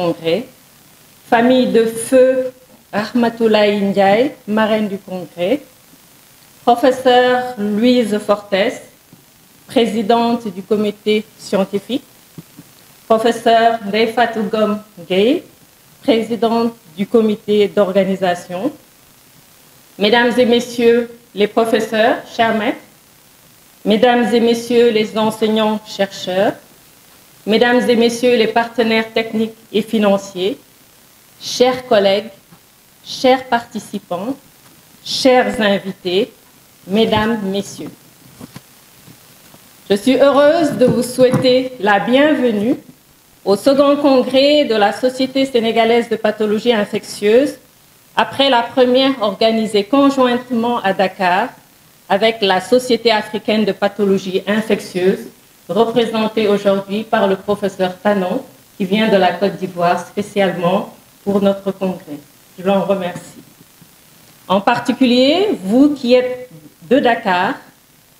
congrès, famille de feu Rahmatoulaye Ndiaye, marraine du congrès, professeure Louise Fortes, présidente du comité scientifique, professeur Ndeye Fatou Ngom Gueye, présidente du comité d'organisation, mesdames et messieurs les professeurs, chers maîtres, mesdames et messieurs les enseignants-chercheurs, mesdames et messieurs les partenaires techniques et financiers, chers collègues, chers participants, chers invités, mesdames, messieurs. Je suis heureuse de vous souhaiter la bienvenue au second congrès de la Société sénégalaise de pathologie infectieuse, après la première organisée conjointement à Dakar avec la Société africaine de pathologie infectieuse, représentée aujourd'hui par le professeur Tanon, qui vient de la Côte d'Ivoire spécialement pour notre congrès. Je l'en remercie. En particulier, vous qui êtes de Dakar,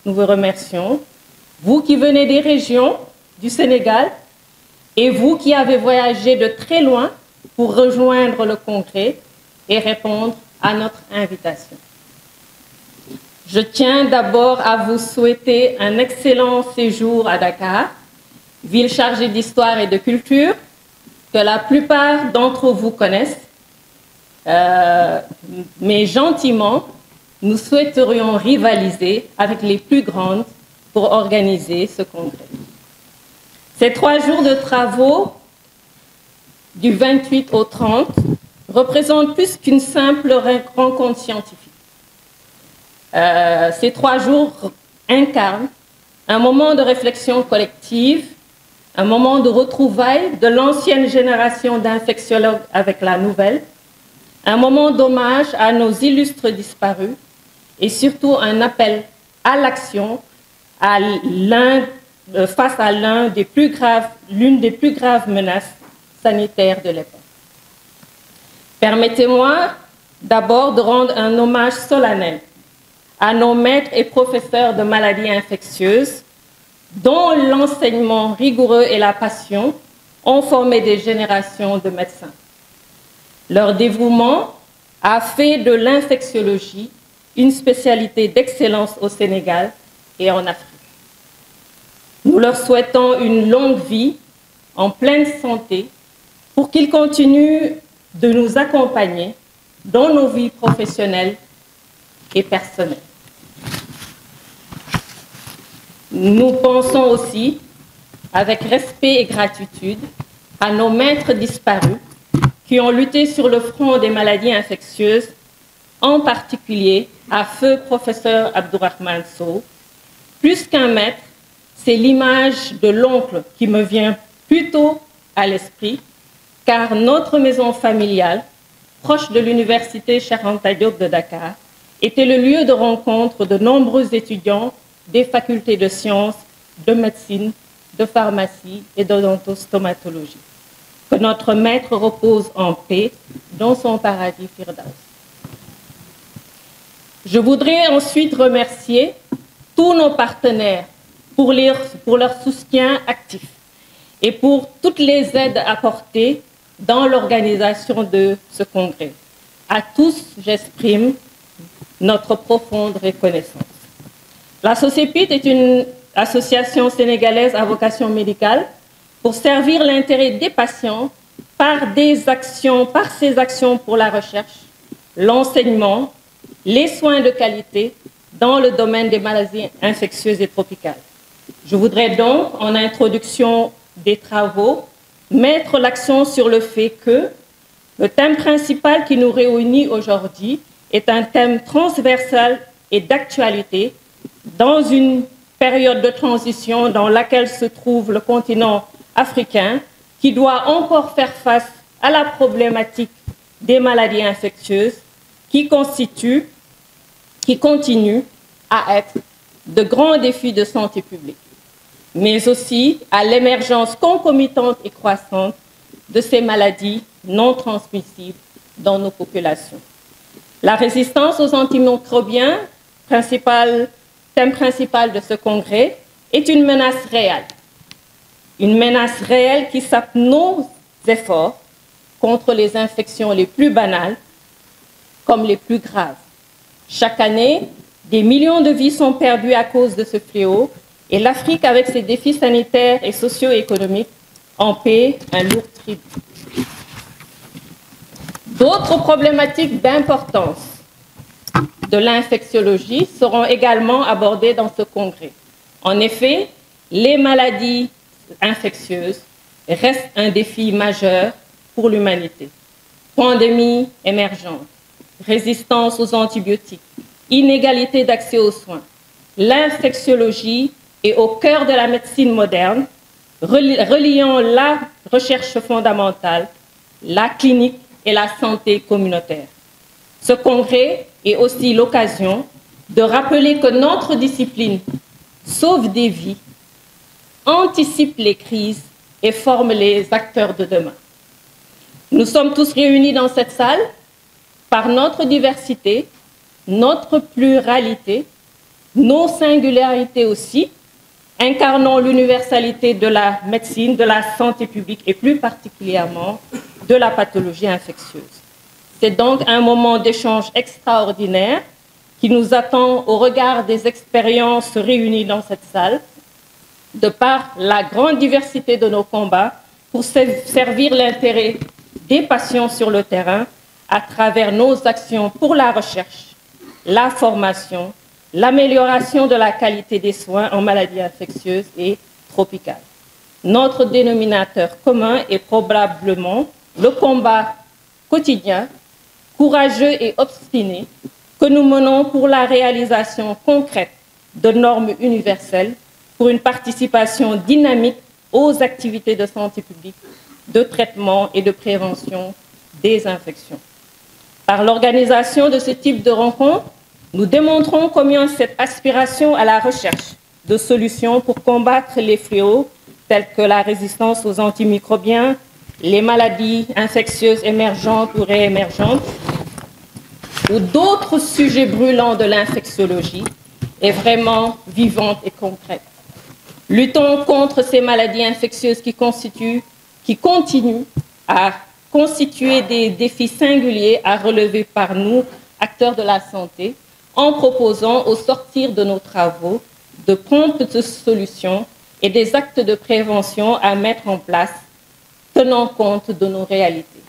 nous vous remercions. Vous qui venez des régions du Sénégal et vous qui avez voyagé de très loin pour rejoindre le congrès et répondre à notre invitation. Je tiens d'abord à vous souhaiter un excellent séjour à Dakar, ville chargée d'histoire et de culture, que la plupart d'entre vous connaissent, mais gentiment, nous souhaiterions rivaliser avec les plus grandes pour organiser ce congrès. Ces 3 jours de travaux, du 28 au 30, représentent plus qu'une simple rencontre scientifique. Ces 3 jours incarnent un moment de réflexion collective, un moment de retrouvailles de l'ancienne génération d'infectiologues avec la nouvelle, un moment d'hommage à nos illustres disparus et surtout un appel à l'action face à l'une des plus graves menaces sanitaires de l'époque. Permettez-moi d'abord de rendre un hommage solennel à nos maîtres et professeurs de maladies infectieuses, dont l'enseignement rigoureux et la passion ont formé des générations de médecins. Leur dévouement a fait de l'infectiologie une spécialité d'excellence au Sénégal et en Afrique. Nous leur souhaitons une longue vie en pleine santé pour qu'ils continuent de nous accompagner dans nos vies professionnelles et personnelles. Nous pensons aussi, avec respect et gratitude, à nos maîtres disparus qui ont lutté sur le front des maladies infectieuses, en particulier à feu professeur Abdourahmane Sow. Plus qu'un maître, c'est l'image de l'oncle qui me vient plutôt à l'esprit, car notre maison familiale, proche de l'université Cheikh Anta Diop de Dakar, était le lieu de rencontre de nombreux étudiants des facultés de sciences, de médecine, de pharmacie et d'odontostomatologie. Que notre maître repose en paix dans son paradis Firdaus. Je voudrais ensuite remercier tous nos partenaires pour leur soutien actif et pour toutes les aides apportées dans l'organisation de ce congrès. À tous, j'exprime notre profonde reconnaissance. La SOCEPIT est une association sénégalaise à vocation médicale pour servir l'intérêt des patients par ses actions pour la recherche, l'enseignement, les soins de qualité dans le domaine des maladies infectieuses et tropicales. Je voudrais donc, en introduction des travaux, mettre l'accent sur le fait que le thème principal qui nous réunit aujourd'hui est un thème transversal et d'actualité dans une période de transition dans laquelle se trouve le continent africain qui doit encore faire face à la problématique des maladies infectieuses qui continuent à être de grands défis de santé publique, mais aussi à l'émergence concomitante et croissante de ces maladies non transmissibles dans nos populations. La résistance aux antimicrobiens, thème principal de ce congrès, est une menace réelle qui sape nos efforts contre les infections les plus banales comme les plus graves. Chaque année, des millions de vies sont perdues à cause de ce fléau et l'Afrique, avec ses défis sanitaires et socio-économiques, en paie un lourd tribut. D'autres problématiques d'importance de l'infectiologie seront également abordées dans ce congrès. En effet, les maladies infectieuses restent un défi majeur pour l'humanité. Pandémie émergente, résistance aux antibiotiques, inégalité d'accès aux soins. L'infectiologie est au cœur de la médecine moderne, reliant la recherche fondamentale, la clinique et la santé communautaire. Ce congrès est aussi l'occasion de rappeler que notre discipline sauve des vies, anticipe les crises et forme les acteurs de demain. Nous sommes tous réunis dans cette salle par notre diversité, notre pluralité, nos singularités aussi, incarnant l'universalité de la médecine, de la santé publique et plus particulièrement de la pathologie infectieuse. C'est donc un moment d'échange extraordinaire qui nous attend au regard des expériences réunies dans cette salle, de par la grande diversité de nos combats pour servir l'intérêt des patients sur le terrain à travers nos actions pour la recherche, la formation, l'amélioration de la qualité des soins en maladies infectieuses et tropicales. Notre dénominateur commun est probablement le combat quotidien, courageux et obstiné que nous menons pour la réalisation concrète de normes universelles pour une participation dynamique aux activités de santé publique, de traitement et de prévention des infections. Par l'organisation de ce type de rencontres, nous démontrons combien cette aspiration à la recherche de solutions pour combattre les fléaux tels que la résistance aux antimicrobiens, les maladies infectieuses émergentes ou réémergentes, ou d'autres sujets brûlants de l'infectiologie est vraiment vivante et concrète. Luttons contre ces maladies infectieuses qui continuent à constituer des défis singuliers à relever par nous, acteurs de la santé, en proposant au sortir de nos travaux de promptes solutions et des actes de prévention à mettre en place, tenant compte de nos réalités.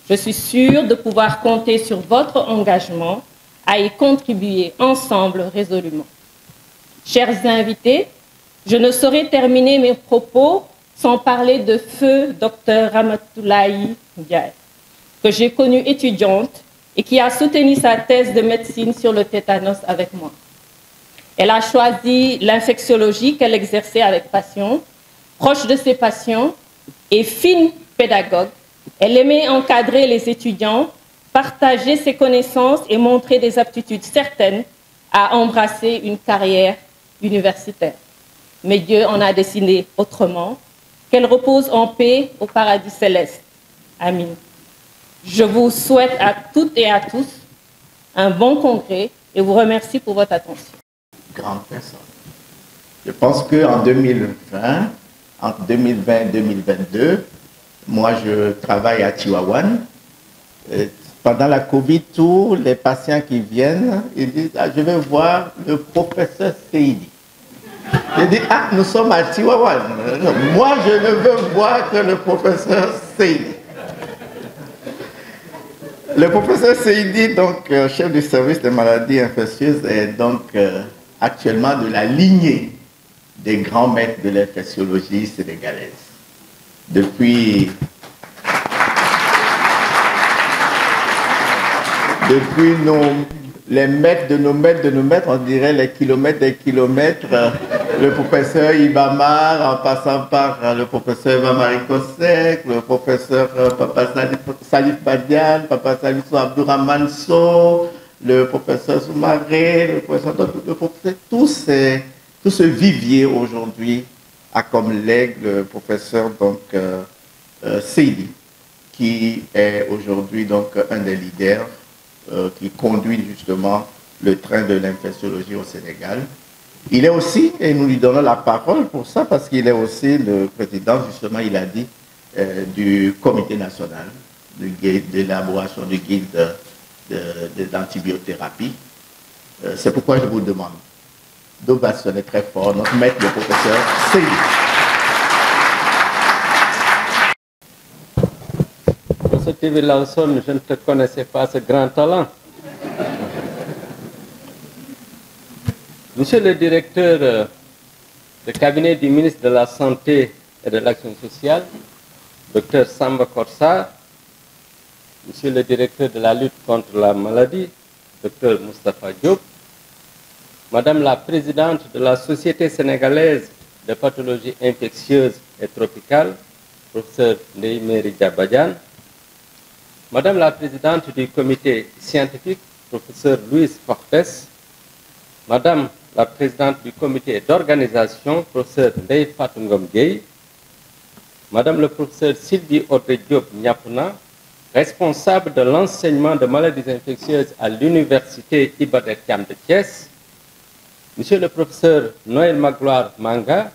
Je suis sûre de pouvoir compter sur votre engagement à y contribuer ensemble résolument. Chers invités, je ne saurais terminer mes propos sans parler de feu Dr Ramatoulaye Ndiaye, que j'ai connue étudiante et qui a soutenu sa thèse de médecine sur le tétanos avec moi. Elle a choisi l'infectiologie qu'elle exerçait avec passion, proche de ses patients et fine pédagogue. Elle aimait encadrer les étudiants, partager ses connaissances et montrer des aptitudes certaines à embrasser une carrière universitaire. Mais Dieu en a décidé autrement. Qu'elle repose en paix au paradis céleste. Amen. Je vous souhaite à toutes et à tous un bon congrès et vous remercie pour votre attention. Grande personne. Je pense qu'en 2020, entre 2020 et 2022, moi je travaille à Tivaouane. Pendant la Covid, tous les patients qui viennent, ils disent « Ah, je vais voir le professeur Seydi ». Je dis « Ah, nous sommes à Tivaouane. Moi, je ne veux voir que le professeur Seydi ». Le professeur Seydi, donc chef du service des maladies infectieuses, est donc actuellement de la lignée des grands maîtres de l'infectiologie sénégalaise. Depuis les maîtres de nos maîtres de nos maîtres, on dirait les kilomètres des kilomètres, le professeur Ibamar, en passant par le professeur Eva-Marie Kosek, le professeur Papa Salif Badian, Papa Salif Abdourahmane Sow, le professeur Soumaré, le professeur, tout ce vivier aujourd'hui a comme legs le professeur donc, Seydi, qui est aujourd'hui donc un des leaders qui conduit justement le train de l'infectiologie au Sénégal. Il est aussi, et nous lui donnons la parole pour ça, parce qu'il est aussi le président, justement, il a dit, du comité national de l'élaboration du guide d'antibiothérapie. C'est pourquoi je vous demande d'ovationner très fort notre maître, le professeur Seydi. Monsieur TV Lawson, je ne te connaissais pas ce grand talent. Monsieur le directeur du cabinet du ministre de la Santé et de l'Action sociale, Dr Samba Korsar, Monsieur le directeur de la lutte contre la maladie, Dr Moustapha Diop, Madame la présidente de la Société sénégalaise de pathologie infectieuse et tropicale, Professeur Ndeye Mary Diabadian, Madame la présidente du comité scientifique, Professeur Louise Fortes, Madame la présidente du comité d'organisation, Professeur Ndeye Fatou Ngom Gueye, Madame le professeur Sylvie Audrey Diop Niapuna, responsable de l'enseignement de maladies infectieuses à l'université Iba Der Thiam de Thiès, Monsieur le professeur Noël Magloire Manga,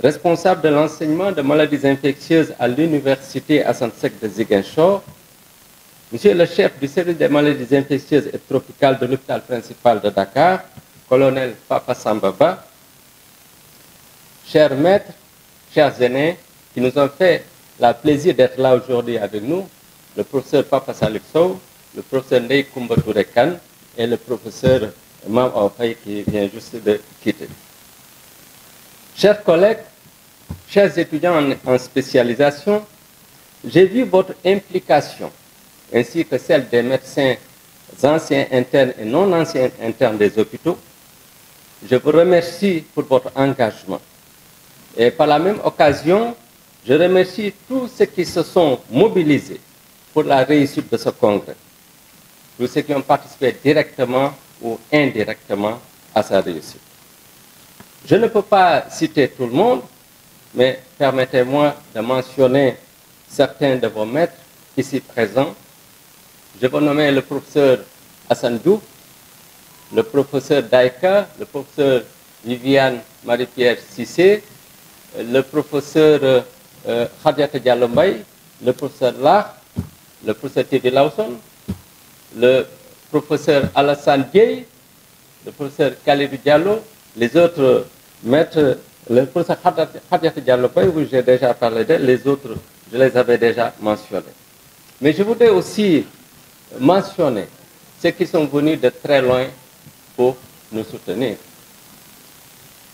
responsable de l'enseignement de maladies infectieuses à l'université Assane Seck de Ziguinchor, Monsieur le chef du service des maladies infectieuses et tropicales de l'hôpital principal de Dakar, colonel Papa Sambaba, chers maîtres, chers aînés, qui nous ont fait le plaisir d'être là aujourd'hui avec nous, le professeur Papa Salif Sow, le professeur Ndeye Koumba Touré Kane et le professeur Mam Aoufay qui vient juste de quitter. Chers collègues, chers étudiants en spécialisation, j'ai vu votre implication ainsi que celle des médecins anciens internes et non anciens internes des hôpitaux. Je vous remercie pour votre engagement. Et par la même occasion, je remercie tous ceux qui se sont mobilisés pour la réussite de ce congrès, tous ceux qui ont participé directement ou indirectement à sa réussite. Je ne peux pas citer tout le monde, mais permettez-moi de mentionner certains de vos maîtres ici présents. Je vais nommer le professeur Hassan Diouf, le professeur Daïka, le professeur Viviane Marie-Pierre Cissé, le professeur Khadiata Diallo Mbaye, le professeur Lah, le professeur TV Lawson, le professeur Alassane Dieye, le professeur Khalidou Diallo, les autres maîtres, le professeur Khadiata Diallo Mbaye, où j'ai déjà parlé d'elle, les autres, je les avais déjà mentionnés. Mais je voudrais aussi mentionner ceux qui sont venus de très loin pour nous soutenir.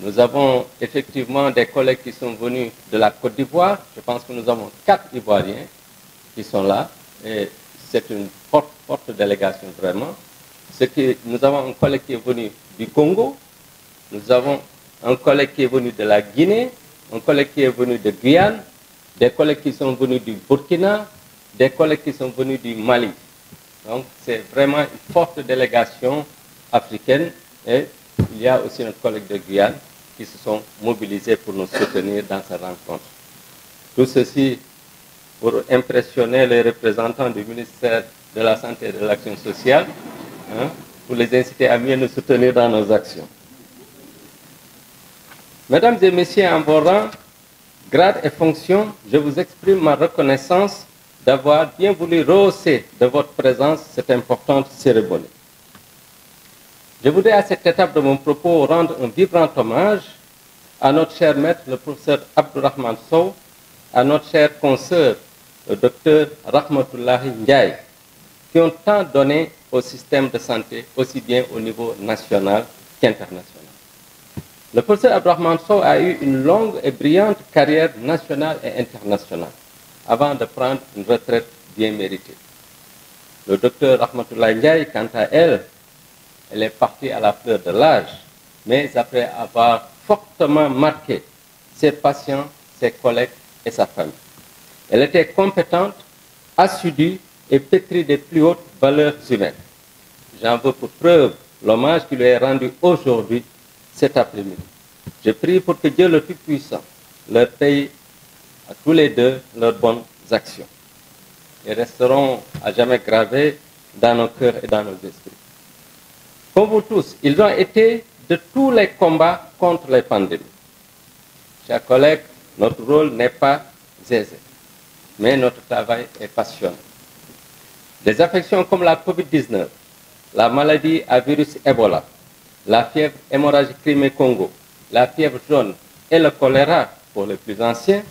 Nous avons effectivement des collègues qui sont venus de la Côte d'Ivoire. Je pense que nous avons 4 Ivoiriens qui sont là. Et c'est une forte délégation vraiment. Nous avons un collègue qui est venu du Congo. Nous avons un collègue qui est venu de la Guinée. Un collègue qui est venu de Guyane. Des collègues qui sont venus du Burkina. Des collègues qui sont venus du Mali. Donc c'est vraiment une forte délégation africaine. Et il y a aussi notre collègue de Guyane qui se sont mobilisés pour nous soutenir dans cette rencontre. Tout ceci pour impressionner les représentants du ministère de la Santé et de l'Action sociale, pour les inciter à mieux nous soutenir dans nos actions. Mesdames et messieurs, en vos rangs, grades et fonctions, je vous exprime ma reconnaissance d'avoir bien voulu rehausser de votre présence cette importante cérémonie. Je voudrais à cette étape de mon propos rendre un vibrant hommage à notre cher maître, le professeur Abdourahmane Sow, à notre chère consoeur, le docteur Rahmatullahi Ndiaye, qui ont tant donné au système de santé, aussi bien au niveau national qu'international. Le professeur Abdourahmane Sow a eu une longue et brillante carrière nationale et internationale, avant de prendre une retraite bien méritée. Le docteur Rahmatullahi Ndiaye, quant à elle est partie à la fleur de l'âge, mais après avoir fortement marqué ses patients, ses collègues et sa famille. Elle était compétente, assidue et pétrie des plus hautes valeurs humaines. J'en veux pour preuve l'hommage qui lui est rendu aujourd'hui, cet après-midi. Je prie pour que Dieu le Tout-Puissant leur paye à tous les deux leurs bonnes actions. Et resteront à jamais gravés dans nos cœurs et dans nos esprits. Comme vous tous, ils ont été de tous les combats contre les pandémies. Chers collègues, notre rôle n'est pas aisé, mais notre travail est passionnant. Des affections comme la COVID-19, la maladie à virus Ebola, la fièvre hémorragique Crimée-Congo, la fièvre jaune et le choléra pour les plus anciens,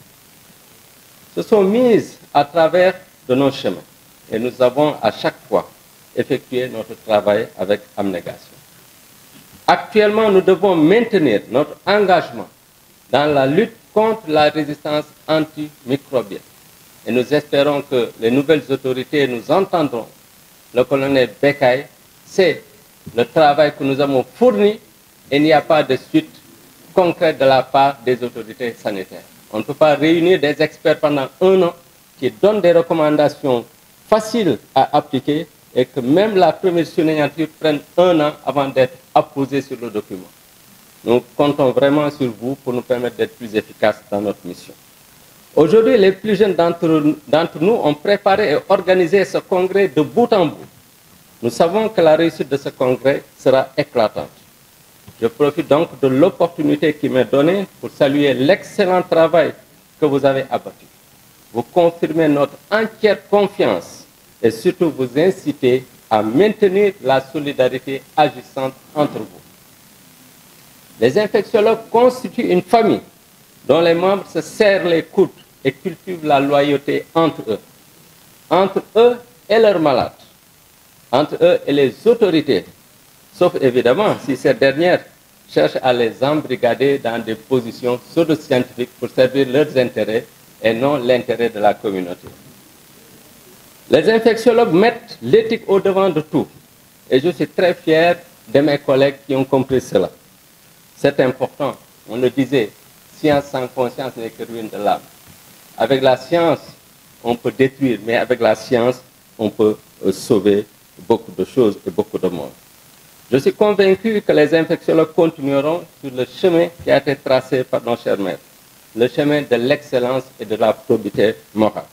se sont mises à travers de nos chemins et nous avons à chaque fois effectué notre travail avec abnégation. Actuellement, nous devons maintenir notre engagement dans la lutte contre la résistance antimicrobienne et nous espérons que les nouvelles autorités nous entendront. Le colonel Bekay sait le travail que nous avons fourni et il n'y a pas de suite concrète de la part des autorités sanitaires. On ne peut pas réunir des experts pendant 1 an qui donnent des recommandations faciles à appliquer et que même la première signature prenne 1 an avant d'être apposée sur le document. Nous comptons vraiment sur vous pour nous permettre d'être plus efficaces dans notre mission. Aujourd'hui, les plus jeunes d'entre nous ont préparé et organisé ce congrès de bout en bout. Nous savons que la réussite de ce congrès sera éclatante. Je profite donc de l'opportunité qui m'est donnée pour saluer l'excellent travail que vous avez abattu. Vous confirmez notre entière confiance et surtout vous inciter à maintenir la solidarité agissante entre vous. Les infectiologues constituent une famille dont les membres se serrent les coudes et cultivent la loyauté entre eux et leurs malades, entre eux et les autorités, sauf évidemment si ces dernières cherchent à les embrigader dans des positions pseudo-scientifiques pour servir leurs intérêts et non l'intérêt de la communauté. Les infectiologues mettent l'éthique au devant de tout et je suis très fier de mes collègues qui ont compris cela. C'est important, on le disait, science sans conscience n'est que ruine de l'âme. Avec la science, on peut détruire, mais avec la science, on peut sauver beaucoup de choses et beaucoup de monde. Je suis convaincu que les infectiologues continueront sur le chemin qui a été tracé par nos chers maîtres, le chemin de l'excellence et de la probité morale.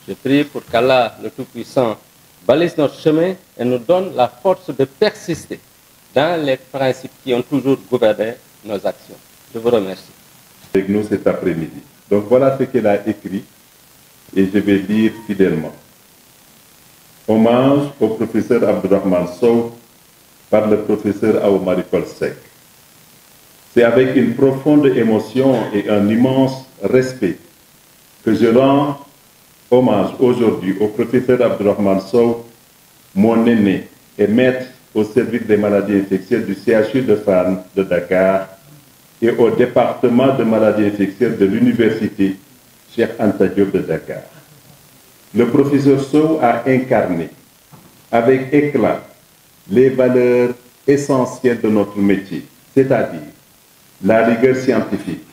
Je prie pour qu'Allah, le Tout-Puissant, balise notre chemin et nous donne la force de persister dans les principes qui ont toujours gouverné nos actions. Je vous remercie. Avec nous cet après-midi. Donc voilà ce qu'elle a écrit et je vais lire fidèlement. Hommage au professeur Abdourahmane Sow par le professeur Aoumari Kolsek. C'est avec une profonde émotion et un immense respect que je rends hommage aujourd'hui au professeur Abdourahmane Sow, mon aîné et maître au service des maladies infectieuses du CHU de Fann de Dakar et au département de maladies infectieuses de l'université Cheikh Anta Diop de Dakar. Le professeur Sow a incarné avec éclat les valeurs essentielles de notre métier, c'est-à-dire la rigueur scientifique,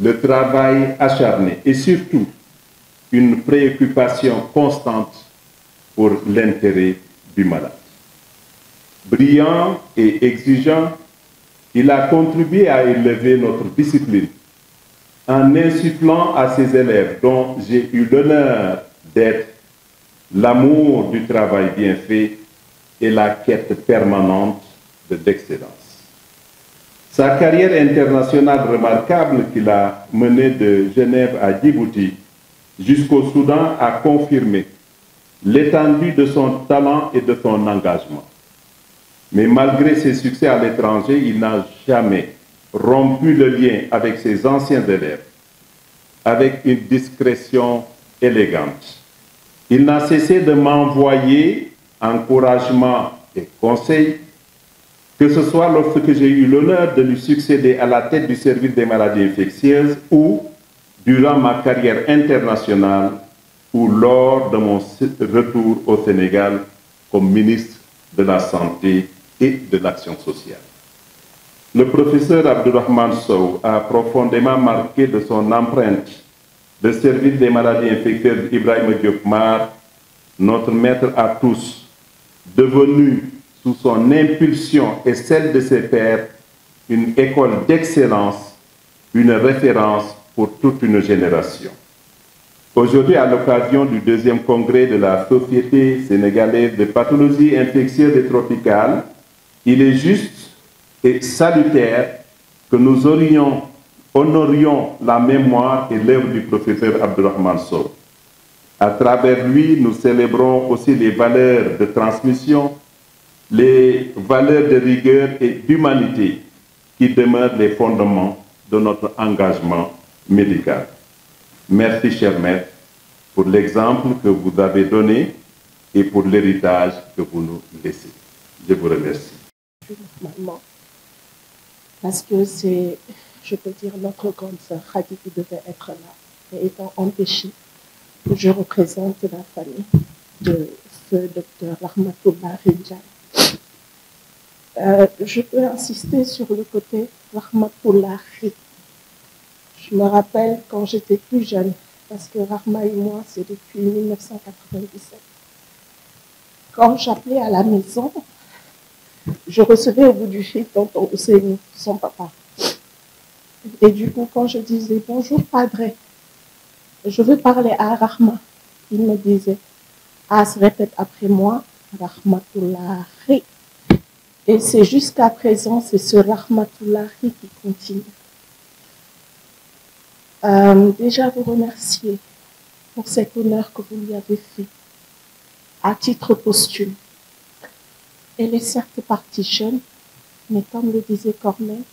le travail acharné et surtout une préoccupation constante pour l'intérêt du malade. Brillant et exigeant, il a contribué à élever notre discipline en insufflant à ses élèves, dont j'ai eu l'honneur d'être, l'amour du travail bien fait et la quête permanente de l'excellence. Sa carrière internationale remarquable qu'il a menée de Genève à Djibouti jusqu'au Soudan a confirmé l'étendue de son talent et de son engagement. Mais malgré ses succès à l'étranger, il n'a jamais rompu le lien avec ses anciens élèves, avec une discrétion élégante. Il n'a cessé de m'envoyer encouragement et conseils, que ce soit lorsque j'ai eu l'honneur de lui succéder à la tête du service des maladies infectieuses ou durant ma carrière internationale ou lors de mon retour au Sénégal comme ministre de la Santé et de l'Action sociale. Le professeur Abdourahmane Sow a profondément marqué de son empreinte le service des maladies infectieuses Ibrahima Diop Mar, notre maître à tous, devenu sous son impulsion et celle de ses pairs une école d'excellence, une référence pour toute une génération. Aujourd'hui, à l'occasion du 2e congrès de la Société sénégalaise de pathologie infectieuse et tropicale, il est juste et salutaire que nous honorions la mémoire et l'œuvre du professeur Abdourahmane Sow. À travers lui, nous célébrons aussi les valeurs de transmission, les valeurs de rigueur et d'humanité qui demeurent les fondements de notre engagement médical. Merci, cher maître, pour l'exemple que vous avez donné et pour l'héritage que vous nous laissez. Je vous remercie. Normalement, parce que c'est, je peux dire, notre grande sœur Khadi qui devait être là, et étant empêchée, je représente la famille de ce docteur Rahmatullah Rinjai. Je peux insister sur le côté Rahmatullah. Je me rappelle quand j'étais plus jeune, parce que Rahma et moi, c'est depuis 1997. Quand j'appelais à la maison, je recevais au bout du fil tonton Ousseynou, son papa. Et du coup, quand je disais « Bonjour, padre, je veux parler à Rahma », il me disait « Ah, se répète après moi, Rahmatullahi ». Et c'est jusqu'à présent, c'est ce Rahmatullahi qui continue. Déjà vous remercier pour cet honneur que vous lui avez fait à titre posthume. Elle est certes partie jeune, mais comme le disait Corneille,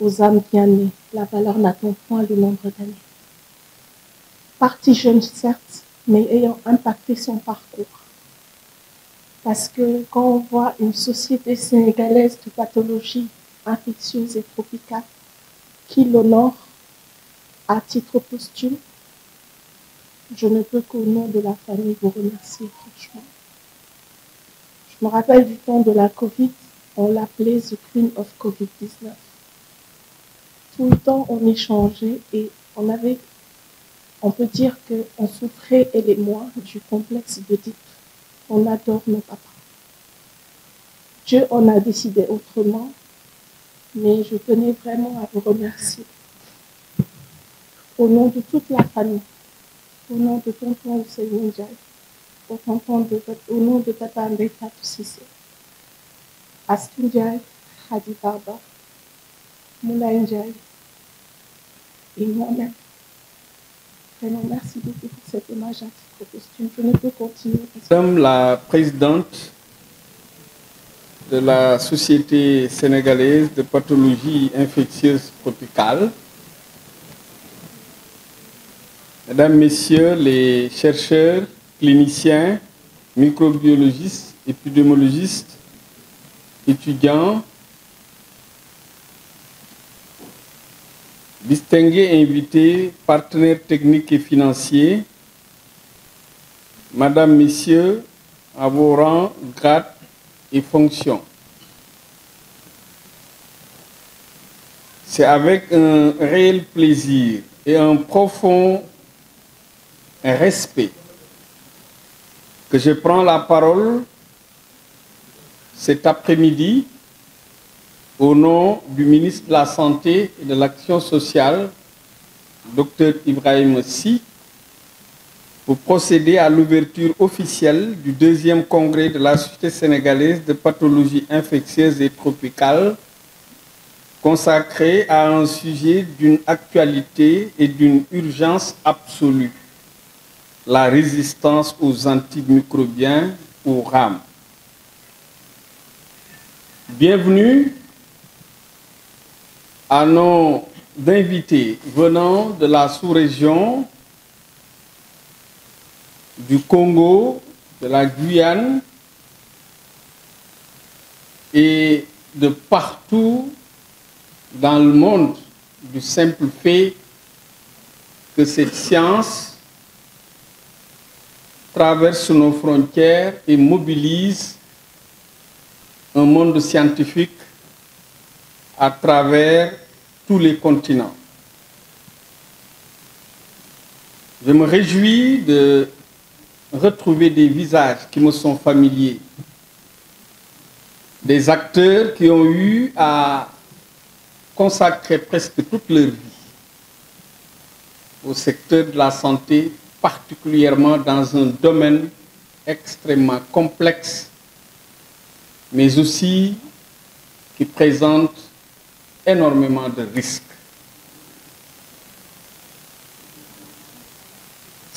aux âmes bien nées, la valeur n'attend point le nombre d'années. Partie jeune certes, mais ayant impacté son parcours. Parce que quand on voit une société sénégalaise de pathologies infectieuses et tropicales qui l'honore à titre posthume, je ne peux qu'au nom de la famille vous remercier franchement. Je me rappelle du temps de la Covid, on l'appelait The Queen of Covid-19. Tout le temps on échangeait et on peut dire qu'on souffrait, elle et moi, du complexe d'Oedipe. On adore nos papas. Dieu en a décidé autrement, mais je tenais vraiment à vous remercier. Au nom de toute la famille, au nom de tonton Ousseynou Ndiaye, au nom de Tata Ndeye Fatou Cissé, Astou Ndiaye, Khady Barba, Moulay Ndiaye et moi-même. Vraiment, merci beaucoup pour cet hommage à titre posthume. Je ne peux continuer. Madame la présidente de la Société sénégalaise de pathologie infectieuse tropicale, Mesdames, Messieurs les chercheurs, cliniciens, microbiologistes, épidémiologistes, étudiants, distingués invités, partenaires techniques et financiers, Madame, Messieurs, à vos rangs, grades et fonctions. C'est avec un réel plaisir et un profond respect que je prends la parole cet après-midi au nom du ministre de la Santé et de l'Action sociale, Dr Ibrahim Sy, pour procéder à l'ouverture officielle du 2e congrès de la Société sénégalaise de pathologie infectieuse et tropicale, consacré à un sujet d'une actualité et d'une urgence absolue, la résistance aux antimicrobiens ou RAM. Bienvenue à nos invités venant de la sous-région, du Congo, de la Guyane et de partout dans le monde, du simple fait que cette science traverse nos frontières et mobilise un monde scientifique à travers tous les continents. Je me réjouis de retrouver des visages qui me sont familiers, des acteurs qui ont eu à consacrer presque toute leur vie au secteur de la santé, particulièrement dans un domaine extrêmement complexe, mais aussi qui présente énormément de risques.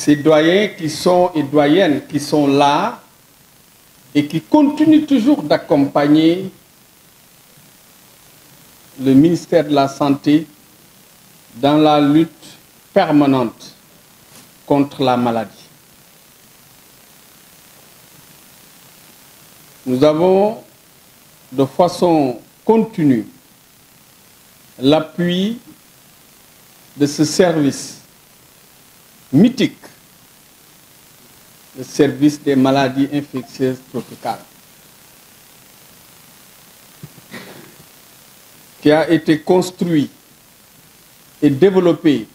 ces doyens qui sont et doyennes qui sont là et qui continuent toujours d'accompagner le ministère de la Santé dans la lutte permanente contre la maladie. Nous avons de façon continue l'appui de ce service mythique, le service des maladies infectieuses tropicales, qui a été construit et développé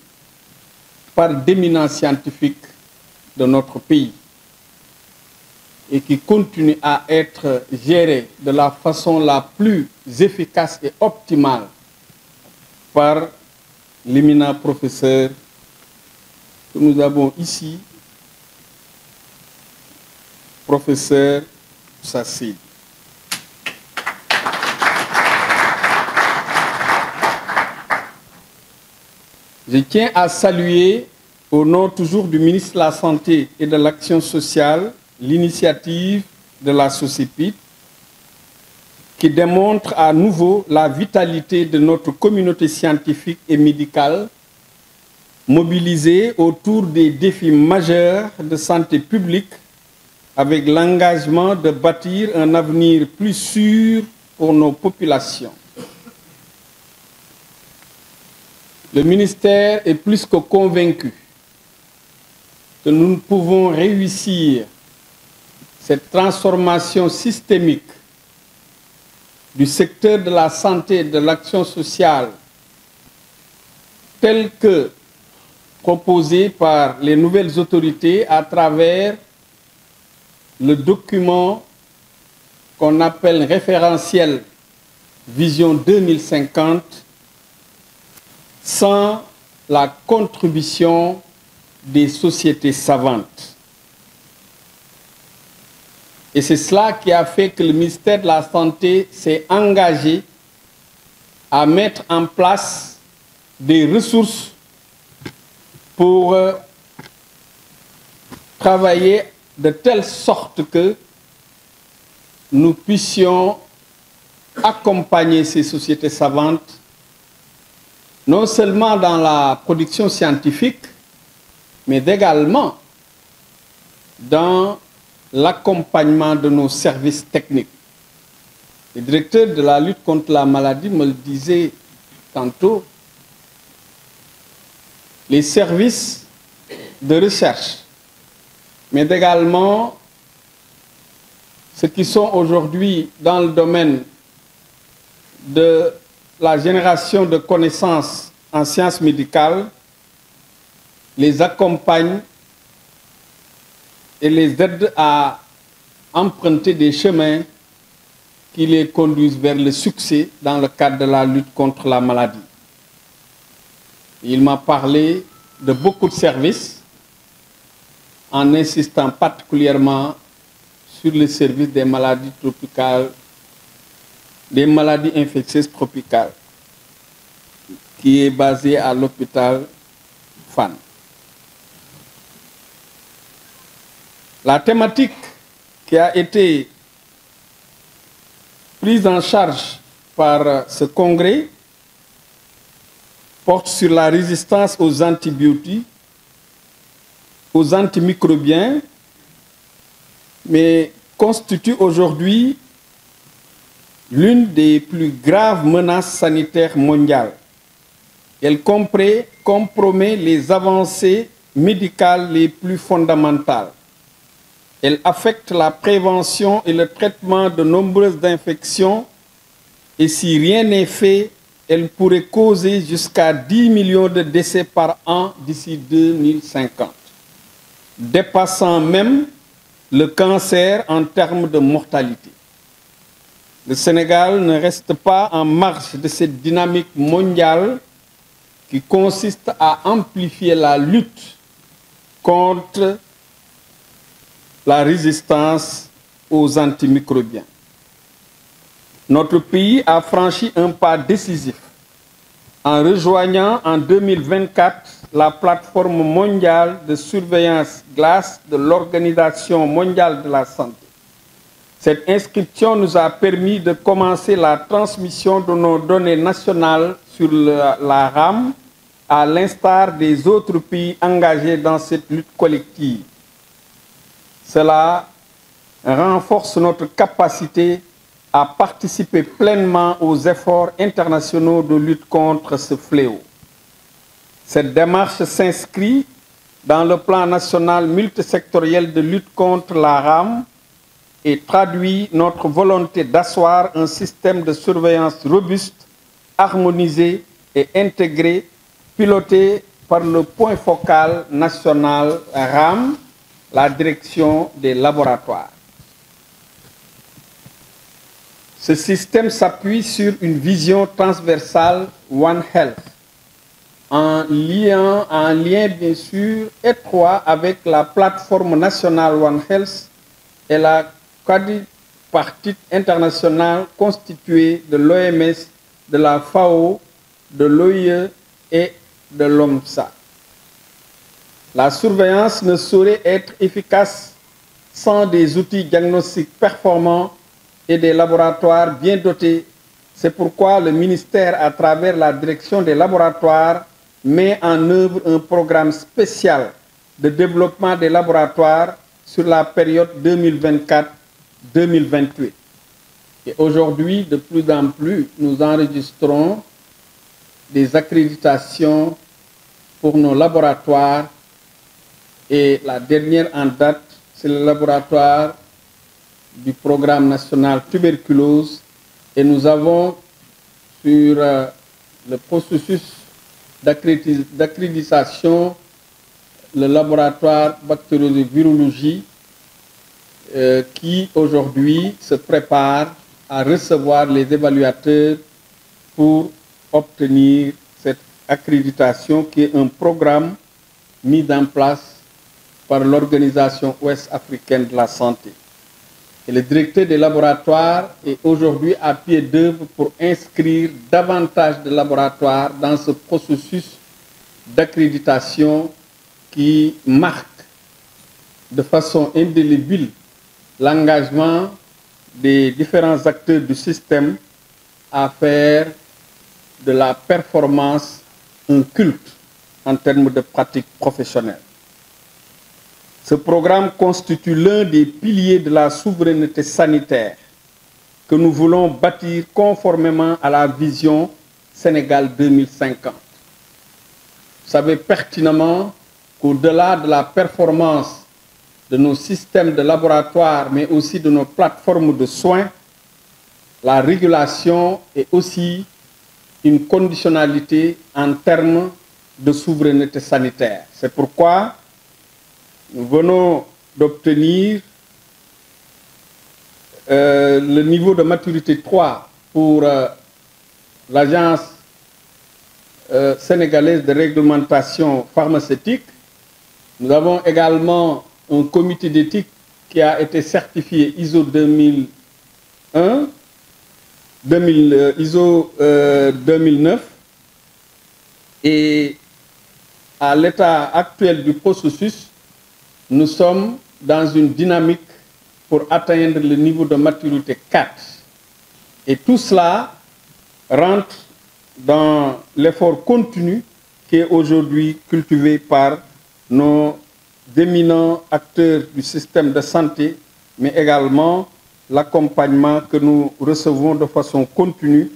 par d'éminents scientifiques de notre pays et qui continue à être géré de la façon la plus efficace et optimale par l'éminent professeur que nous avons ici, professeur Sassid. Je tiens à saluer, au nom toujours du ministre de la Santé et de l'Action sociale, l'initiative de la SOCEPID qui démontre à nouveau la vitalité de notre communauté scientifique et médicale mobilisée autour des défis majeurs de santé publique avec l'engagement de bâtir un avenir plus sûr pour nos populations. Le ministère est plus que convaincu que nous ne pouvons réussir cette transformation systémique du secteur de la santé et de l'action sociale telle que proposée par les nouvelles autorités à travers le document qu'on appelle référentiel Vision 2050 sans la contribution des sociétés savantes. Et c'est cela qui a fait que le ministère de la Santé s'est engagé à mettre en place des ressources pour travailler de telle sorte que nous puissions accompagner ces sociétés savantes, non seulement dans la production scientifique, mais également dans l'accompagnement de nos services techniques. Le directeur de la lutte contre la maladie me le disait tantôt, les services de recherche, mais également ceux qui sont aujourd'hui dans le domaine de la génération de connaissances en sciences médicales, les accompagnent et les aident à emprunter des chemins qui les conduisent vers le succès dans le cadre de la lutte contre la maladie. Il m'a parlé de beaucoup de services en insistant particulièrement sur le service des maladies tropicales, des maladies infectieuses tropicales, qui est basé à l'hôpital Fann. La thématique qui a été prise en charge par ce congrès porte sur la résistance aux antibiotiques, aux antimicrobiens, mais constitue aujourd'hui l'une des plus graves menaces sanitaires mondiales. Elle compromet les avancées médicales les plus fondamentales. Elle affecte la prévention et le traitement de nombreuses infections et si rien n'est fait, elle pourrait causer jusqu'à 10 millions de décès par an d'ici 2050, dépassant même le cancer en termes de mortalité. Le Sénégal ne reste pas en marge de cette dynamique mondiale qui consiste à amplifier la lutte contre la résistance aux antimicrobiens. Notre pays a franchi un pas décisif en rejoignant en 2024 la plateforme mondiale de surveillance GLAS de l'Organisation mondiale de la santé. Cette inscription nous a permis de commencer la transmission de nos données nationales sur la RAM, à l'instar des autres pays engagés dans cette lutte collective. Cela renforce notre capacité à participer pleinement aux efforts internationaux de lutte contre ce fléau. Cette démarche s'inscrit dans le plan national multisectoriel de lutte contre la RAM et traduit notre volonté d'asseoir un système de surveillance robuste, harmonisé et intégré, piloté par le point focal national RAM, la direction des laboratoires. Ce système s'appuie sur une vision transversale One Health, en lien bien sûr étroit avec la plateforme nationale One Health et la quadripartite internationale constituée de l'OMS, de la FAO, de l'OIE et de l'OMSA. La surveillance ne saurait être efficace sans des outils diagnostiques performants et des laboratoires bien dotés. C'est pourquoi le ministère, à travers la direction des laboratoires, met en œuvre un programme spécial de développement des laboratoires sur la période 2024-2028. Et aujourd'hui, de plus en plus, nous enregistrons des accréditations pour nos laboratoires. Et la dernière en date, c'est le laboratoire du programme national tuberculose. Et nous avons sur le processus d'accréditation le laboratoire bactériologie et virologie qui aujourd'hui se prépare à recevoir les évaluateurs pour obtenir cette accréditation qui est un programme mis en place par l'Organisation ouest-africaine de la santé. Et le directeur des laboratoires est aujourd'hui à pied d'œuvre pour inscrire davantage de laboratoires dans ce processus d'accréditation qui marque de façon indélébile l'engagement des différents acteurs du système à faire de la performance un culte en termes de pratique professionnelle. Ce programme constitue l'un des piliers de la souveraineté sanitaire que nous voulons bâtir conformément à la vision Sénégal 2050. Vous savez pertinemment qu'au-delà de la performance de nos systèmes de laboratoire, mais aussi de nos plateformes de soins, la régulation est aussi une conditionnalité en termes de souveraineté sanitaire. C'est pourquoi nous venons d'obtenir le niveau de maturité 3 pour l'Agence sénégalaise de réglementation pharmaceutique. Nous avons également un comité d'éthique qui a été certifié ISO 2001, ISO 2009, et à l'état actuel du processus, nous sommes dans une dynamique pour atteindre le niveau de maturité 4. Et tout cela rentre dans l'effort continu qui est aujourd'hui cultivé par nos d'éminents acteurs du système de santé, mais également l'accompagnement que nous recevons de façon continue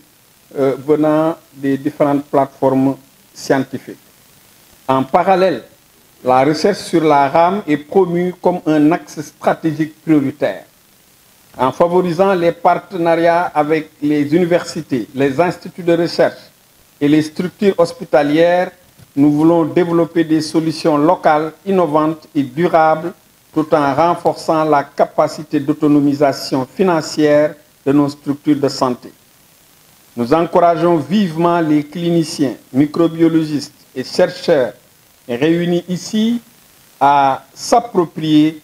venant des différentes plateformes scientifiques. En parallèle, la recherche sur la RAM est promue comme un axe stratégique prioritaire. En favorisant les partenariats avec les universités, les instituts de recherche et les structures hospitalières, nous voulons développer des solutions locales, innovantes et durables, tout en renforçant la capacité d'autonomisation financière de nos structures de santé. Nous encourageons vivement les cliniciens, microbiologistes et chercheurs réunis ici à s'approprier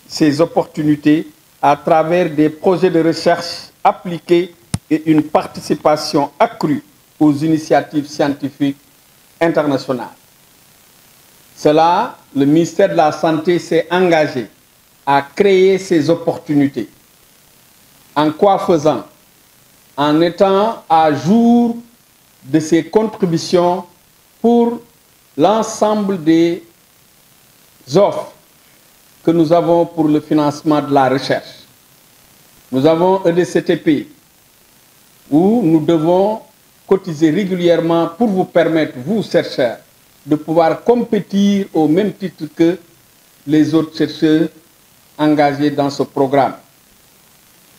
ces opportunités à travers des projets de recherche appliqués et une participation accrue aux initiatives scientifiques internationales. Cela, le ministère de la Santé s'est engagé à créer ces opportunités. En quoi faisant? En étant à jour de ses contributions pour l'ensemble des offres que nous avons pour le financement de la recherche. Nous avons EDCTP, où nous devons cotiser régulièrement pour vous permettre, vous chercheurs, de pouvoir compétir au même titre que les autres chercheurs engagés dans ce programme.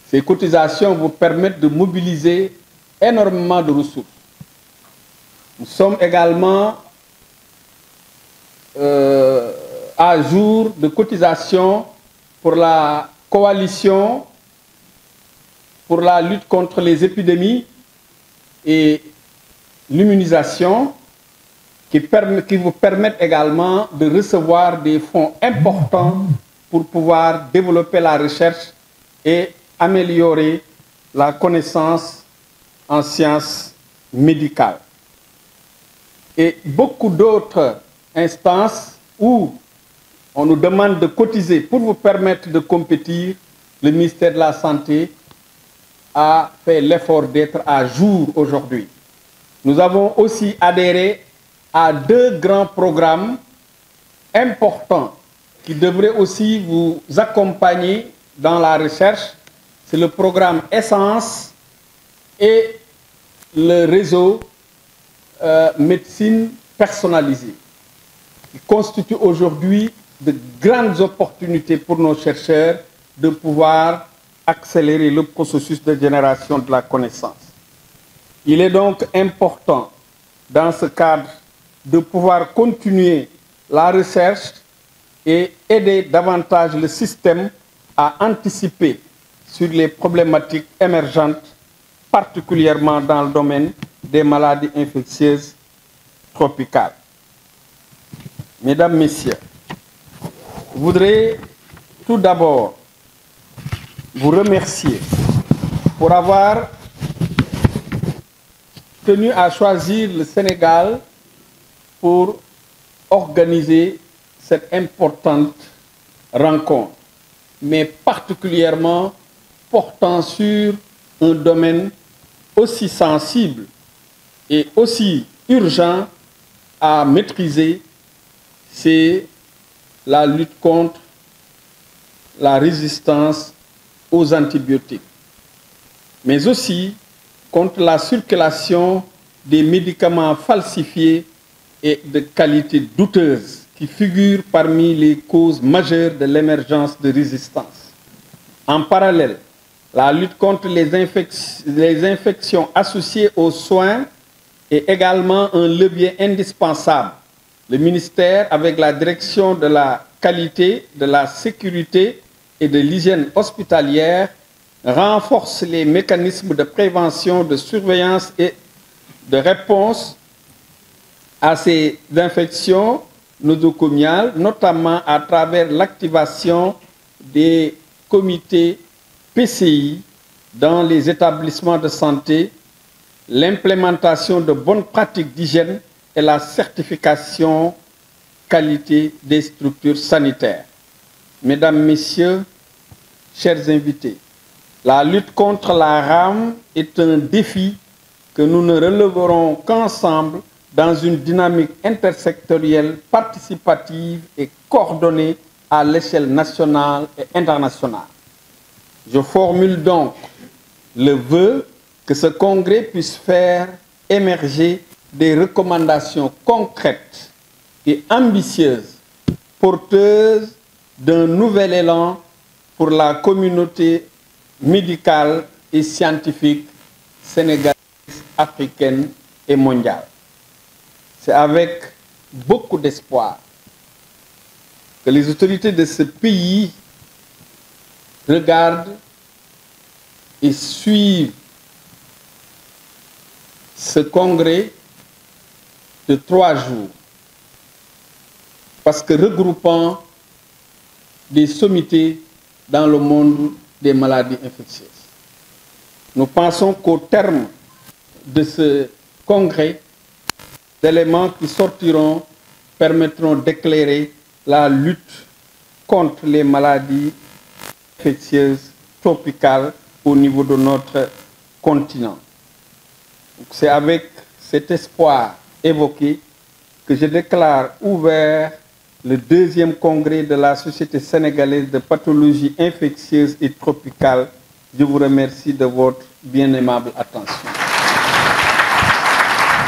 Ces cotisations vous permettent de mobiliser énormément de ressources. Nous sommes également à jour de cotisation pour la coalition pour la lutte contre les épidémies et l'immunisation qui vous permettent également de recevoir des fonds importants pour pouvoir développer la recherche et améliorer la connaissance en sciences médicales. Et beaucoup d'autres instances où on nous demande de cotiser pour vous permettre de compétir, le ministère de la Santé a fait l'effort d'être à jour aujourd'hui. Nous avons aussi adhéré à 2 grands programmes importants qui devraient aussi vous accompagner dans la recherche. C'est le programme Essence et le réseau médecine personnalisée, qui constitue aujourd'hui de grandes opportunités pour nos chercheurs de pouvoir accélérer le processus de génération de la connaissance. Il est donc important, dans ce cadre, de pouvoir continuer la recherche et aider davantage le système à anticiper sur les problématiques émergentes, particulièrement dans le domaine des maladies infectieuses tropicales. Mesdames, Messieurs, je voudrais tout d'abord vous remercier pour avoir tenu à choisir le Sénégal pour organiser cette importante rencontre, mais particulièrement portant sur un domaine aussi sensible et aussi urgent à maîtriser, c'est la lutte contre la résistance aux antibiotiques, mais aussi contre la circulation des médicaments falsifiés et de qualité douteuse qui figurent parmi les causes majeures de l'émergence de résistance. En parallèle, la lutte contre les infections associées aux soins est également un levier indispensable. Le ministère, avec la direction de la qualité, de la sécurité et de l'hygiène hospitalière, renforce les mécanismes de prévention, de surveillance et de réponse à ces infections nosocomiales, notamment à travers l'activation des comités PCI dans les établissements de santé, l'implémentation de bonnes pratiques d'hygiène et la certification qualité des structures sanitaires. Mesdames, Messieurs, chers invités, la lutte contre la rame est un défi que nous ne relèverons qu'ensemble dans une dynamique intersectorielle, participative et coordonnée à l'échelle nationale et internationale. Je formule donc le vœu que ce congrès puisse faire émerger des recommandations concrètes et ambitieuses, porteuses d'un nouvel élan pour la communauté médicale et scientifique sénégalaise, africaine et mondiale. C'est avec beaucoup d'espoir que les autorités de ce pays regardent et suivent ce congrès de 3 jours, parce que regroupant des sommités dans le monde des maladies infectieuses. Nous pensons qu'au terme de ce congrès d'éléments qui sortiront permettront d'éclairer la lutte contre les maladies infectieuses tropicales au niveau de notre continent. C'est avec cet espoir évoqué que je déclare ouvert le 2e congrès de la Société sénégalaise de pathologie infectieuse et tropicale. Je vous remercie de votre bien aimable attention.